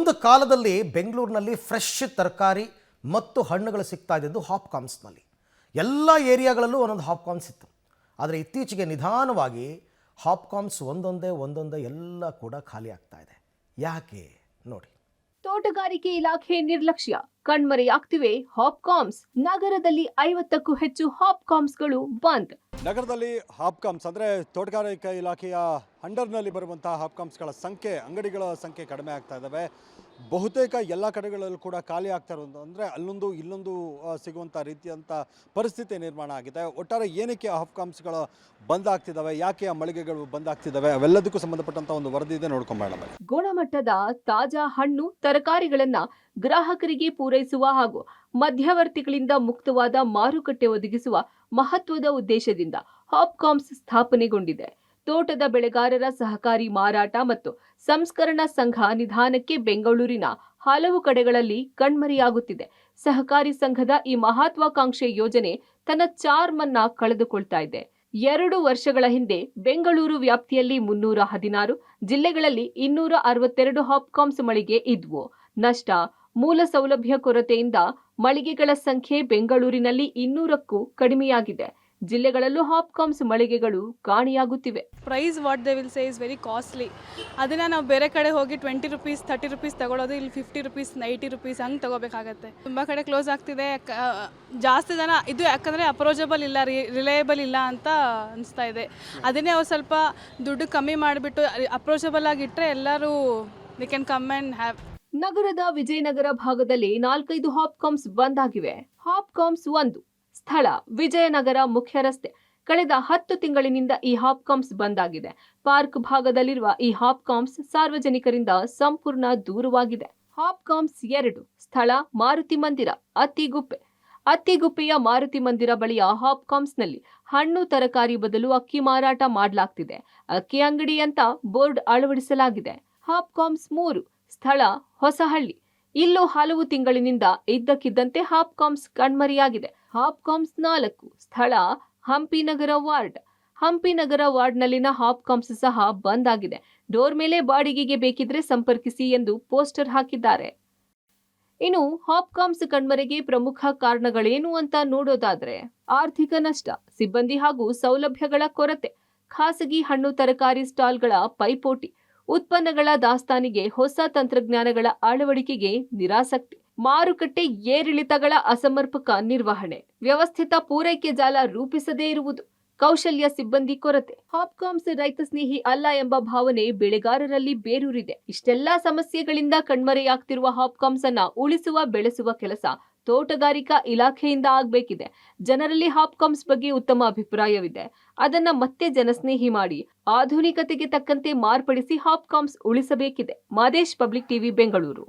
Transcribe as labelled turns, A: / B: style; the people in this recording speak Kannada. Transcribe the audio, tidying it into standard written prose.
A: ಒಂದು ಕಾಲದಲ್ಲಿ ಬೆಂಗಳೂರಿನಲ್ಲಿ ಫ್ರೆಶ್ ತರಕಾರಿ ಮತ್ತು ಹಣ್ಣುಗಳು ಸಿಗ್ತಾ ಇದ್ದಿದ್ದು ಹಾಪ್ಕಾಮ್ಸ್ನಲ್ಲಿ. ಎಲ್ಲ ಏರಿಯಾಗಳಲ್ಲೂ ಒಂದೊಂದು ಹಾಪ್ಕಾಮ್ಸ್ ಇತ್ತು. ಆದರೆ ಇತ್ತೀಚೆಗೆ ನಿಧಾನವಾಗಿ ಹಾಪ್ಕಾಮ್ಸ್ ಒಂದೊಂದೇ ಎಲ್ಲ ಕೂಡ ಖಾಲಿ ಆಗ್ತಾ ಇದೆ. ಯಾಕೆ ನೋಡಿ.
B: ತೋಟಗಾರಿಕೆ ಇಲಾಖೆ ನಿರ್ಲಕ್ಷ್ಯ, ಕಣ್ಮರೆಯಾಗ್ತಿವೆ ಹಾಪ್ಕಾಮ್ಸ್. ನಗರದಲ್ಲಿ 50ಕ್ಕೂ ಹೆಚ್ಚು ಹಾಪ್ಕಾಮ್ಸ್ಗಳು ಬಂದ್.
C: ನಗರದಲ್ಲಿ ಹಾಪ್ಕಾಮ್ಸ್ ಅಂದರೆ ತೋಟಗಾರಿಕಾ ಇಲಾಖೆಯ ಅಂಡರ್ನಲ್ಲಿ ಬರುವಂತಹ ಹಾಪ್ಕಾಮ್ಸ್ಗಳ ಸಂಖ್ಯೆ, ಅಂಗಡಿಗಳ ಸಂಖ್ಯೆ ಕಡಿಮೆ ಆಗ್ತಾ ಇದ್ದಾವೆ. ಬಹುತೇಕ ಎಲ್ಲ ಕಡೆಗಳಲ್ಲೂ ಕೂಡ ಖಾಲಿ ಆಗ್ತಾ ಇರೋದು ಅಂದರೆ ಅಲ್ಲೊಂದು ಇಲ್ಲೊಂದು ಸಿಗುವಂಥ ರೀತಿಯಂಥ ಪರಿಸ್ಥಿತಿ ನಿರ್ಮಾಣ ಆಗಿದೆ. ಒಟ್ಟಾರೆ ಏನಕ್ಕೆ ಹಾಪ್ಕಾಮ್ಸ್ಗಳು ಬಂದಾಗ್ತಿದ್ದಾವೆ, ಯಾಕೆ ಆ ಮಳಿಗೆಗಳು ಬಂದಾಗ್ತಿದ್ದಾವೆ, ಅವೆಲ್ಲದಕ್ಕೂ ಸಂಬಂಧಪಟ್ಟಂಥ ಒಂದು ವರದಿ ಇದೆ, ನೋಡ್ಕೊಂಬೇಡ.
B: ಗುಣಮಟ್ಟದ ತಾಜಾ ಹಣ್ಣು ತರಕಾರಿಗಳನ್ನ ಗ್ರಾಹಕರಿಗೆ ಪೂರೈಸುವ ಹಾಗೂ ಮಧ್ಯವರ್ತಿಗಳಿಂದ ಮುಕ್ತವಾದ ಮಾರುಕಟ್ಟೆ ಒದಗಿಸುವ ಮಹತ್ವದ ಉದ್ದೇಶದಿಂದ ಹಾಪ್ಕಾಮ್ಸ್ ಸ್ಥಾಪನೆಗೊಂಡಿದೆ. ತೋಟದ ಬೆಳೆಗಾರರ ಸಹಕಾರಿ ಮಾರಾಟ ಮತ್ತು ಸಂಸ್ಕರಣಾ ಸಂಘ ನಿಧಾನಕ್ಕೆ ಬೆಂಗಳೂರಿನ ಹಲವು ಕಡೆಗಳಲ್ಲಿ ಕಣ್ಮರೆಯಾಗುತ್ತಿದೆ. ಸಹಕಾರಿ ಸಂಘದ ಈ ಮಹತ್ವಾಕಾಂಕ್ಷೆ ಯೋಜನೆ ತನ್ನ ಚಾರ್ಮ್ ಅನ್ನ ಕಳೆದುಕೊಳ್ತಾ ಇದೆ. 2 ವರ್ಷಗಳ ಹಿಂದೆ ಬೆಂಗಳೂರು ವ್ಯಾಪ್ತಿಯಲ್ಲಿ 316, ಜಿಲ್ಲೆಗಳಲ್ಲಿ 262 ಹಾಪ್ಕಾಮ್ಸ್ ಮಳಿಗೆ ಇದ್ವು. ನಷ್ಟ, ಮೂಲ ಸೌಲಭ್ಯ ಕೊರತೆಯಿಂದ ಮಳಿಗೆಗಳ ಸಂಖ್ಯೆ ಬೆಂಗಳೂರಿನಲ್ಲಿ 200ಕ್ಕೂ ಕಡಿಮೆಯಾಗಿದೆ. ಜಿಲ್ಲೆಗಳಲ್ಲೂ ಹಾಪ್ಕಾಮ್ಸ್ ಮಳಿಗೆಗಳು ಕಾಣೆಯಾಗುತ್ತಿವೆ.
D: Price what they will say is very costly. ಅದನ್ನು ನಾವು ಬೇರೆ ಕಡೆ ಹೋಗಿ 20 ರೂಪೀಸ್ 30 ರೂಪೀಸ್ ತಗೊಳ್ಳೋದು, ಇಲ್ಲಿ 50 ರೂಪೀಸ್ 90 ರೂಪೀಸ್ ಹಂಗೆ ತಗೋಬೇಕಾಗತ್ತೆ. ತುಂಬ ಕಡೆ ಕ್ಲೋಸ್ ಆಗ್ತಿದೆ. ಜಾಸ್ತಿ ಜನ ಇದು ಯಾಕಂದರೆ ಅಪ್ರೋಚಬಲ್ ಇಲ್ಲ, ರಿಲಯಬಲ್ ಇಲ್ಲ ಅಂತ ಅನಿಸ್ತಾ ಇದೆ. ಅದನ್ನೇ ಅವ್ರು ಸ್ವಲ್ಪ ದುಡ್ಡು ಕಮ್ಮಿ ಮಾಡಿಬಿಟ್ಟು ಅಪ್ರೋಚಬಲ್ ಆಗಿಟ್ಟರೆ ಎಲ್ಲರೂ they can come and have.
B: ನಗರದ ವಿಜಯನಗರ ಭಾಗದಲ್ಲಿ 4-5 ಹಾಪ್ಕಾಮ್ಸ್ ಬಂದ್ ಆಗಿವೆ. ಹಾಪ್ಕಾಮ್ಸ್ 1 ಸ್ಥಳ ವಿಜಯನಗರ ಮುಖ್ಯ ರಸ್ತೆ. ಕಳೆದ 10 ತಿಂಗಳಿನಿಂದ ಈ ಹಾಪ್ಕಾಮ್ಸ್ ಬಂದ್ ಆಗಿದೆ. ಪಾರ್ಕ್ ಭಾಗದಲ್ಲಿರುವ ಈ ಹಾಪ್ಕಾಮ್ಸ್ ಸಾರ್ವಜನಿಕರಿಂದ ಸಂಪೂರ್ಣ ದೂರವಾಗಿದೆ. ಹಾಪ್ಕಾಮ್ಸ್ 2 ಸ್ಥಳ ಮಾರುತಿ ಮಂದಿರ, ಅತ್ತಿಗುಪ್ಪೆ. ಅತ್ತಿಗುಪ್ಪೆಯ ಮಾರುತಿ ಮಂದಿರ ಬಳಿಯ ಹಾಪ್ಕಾಮ್ಸ್ನಲ್ಲಿ ಹಣ್ಣು ತರಕಾರಿ ಬದಲು ಅಕ್ಕಿ ಮಾರಾಟ ಮಾಡಲಾಗ್ತಿದೆ. ಅಕ್ಕಿ ಅಂಗಡಿ ಅಂತ ಬೋರ್ಡ್ ಅಳವಡಿಸಲಾಗಿದೆ. ಹಾಪ್ಕಾಮ್ಸ್ 3 ಸ್ಥಳ ಹೊಸಹಳ್ಳಿ. ಇಲ್ಲೂ ಹಲವು ತಿಂಗಳಿನಿಂದ ಇದ್ದಕ್ಕಿದ್ದಂತೆ ಹಾಪ್ಕಾಮ್ಸ್ ಕಣ್ಮರೆಯಾಗಿದೆ. ಹಾಪ್ಕಾಮ್ಸ್ 4 ಸ್ಥಳ ಹಂಪಿನಗರ ವಾರ್ಡ್. ಹಂಪಿನಗರ ವಾರ್ಡ್ನಲ್ಲಿನ ಹಾಪ್ಕಾಮ್ಸ್ ಸಹ ಬಂದ್ ಆಗಿದೆ. ಡೋರ್ ಮೇಲೆ ಬಾಡಿಗೆಗೆ ಬೇಕಿದ್ರೆ ಸಂಪರ್ಕಿಸಿ ಎಂದು ಪೋಸ್ಟರ್ ಹಾಕಿದ್ದಾರೆ. ಇನ್ನು ಹಾಪ್ಕಾಮ್ಸ್ ಕಣ್ಮರೆಗೆ ಪ್ರಮುಖ ಕಾರಣಗಳೇನು ಅಂತ ನೋಡೋದಾದ್ರೆ, ಆರ್ಥಿಕ ನಷ್ಟ, ಸಿಬ್ಬಂದಿ ಹಾಗೂ ಸೌಲಭ್ಯಗಳ ಕೊರತೆ, ಖಾಸಗಿ ಹಣ್ಣು ತರಕಾರಿ ಸ್ಟಾಲ್ಗಳ ಪೈಪೋಟಿ, ಉತ್ಪನ್ನಗಳ ದಾಸ್ತಾನಿಗೆ ಹೊಸ ತಂತ್ರಜ್ಞಾನಗಳ ಅಳವಡಿಕೆಗೆ ನಿರಾಸಕ್ತಿ, ಮಾರುಕಟ್ಟೆ ಏರಿಳಿತಗಳ ಅಸಮರ್ಪಕ ನಿರ್ವಹಣೆ, ವ್ಯವಸ್ಥಿತ ಪೂರೈಕೆ ಜಾಲ ರೂಪಿಸದೇ ಇರುವುದು, ಕೌಶಲ್ಯ ಸಿಬ್ಬಂದಿ ಕೊರತೆ. ಹಾಪ್ಕಾಮ್ಸ್ ರೈತ ಸ್ನೇಹಿ ಅಲ್ಲ ಎಂಬ ಭಾವನೆ ಬೆಳೆಗಾರರಲ್ಲಿ ಬೇರೂರಿದೆ. ಇಷ್ಟೆಲ್ಲಾ ಸಮಸ್ಯೆಗಳಿಂದ ಕಣ್ಮರೆಯಾಗ್ತಿರುವ ಹಾಪ್ಕಾಮ್ಸ್ ಅನ್ನ ಉಳಿಸುವ, ಬೆಳೆಸುವ ಕೆಲಸ ತೋಟಗಾರಿಕಾ ಇಲಾಖೆಯಿಂದ ಆಗಬೇಕಿದೆ. ಜನರಲ್ಲಿ ಹಾಪ್ಕಾಮ್ಸ್ ಬಗ್ಗೆ ಉತ್ತಮ ಅಭಿಪ್ರಾಯವಿದೆ. ಅದನ್ನ ಮತ್ತೆ ಜನಸ್ನೇಹಿ ಮಾಡಿ ಆಧುನಿಕತೆಗೆ ತಕ್ಕಂತೆ ಮಾರ್ಪಡಿಸಿ ಹಾಪ್ಕಾಮ್ಸ್ ಉಳಿಸಬೇಕಿದೆ. Madesh, public TV, Bengaluru.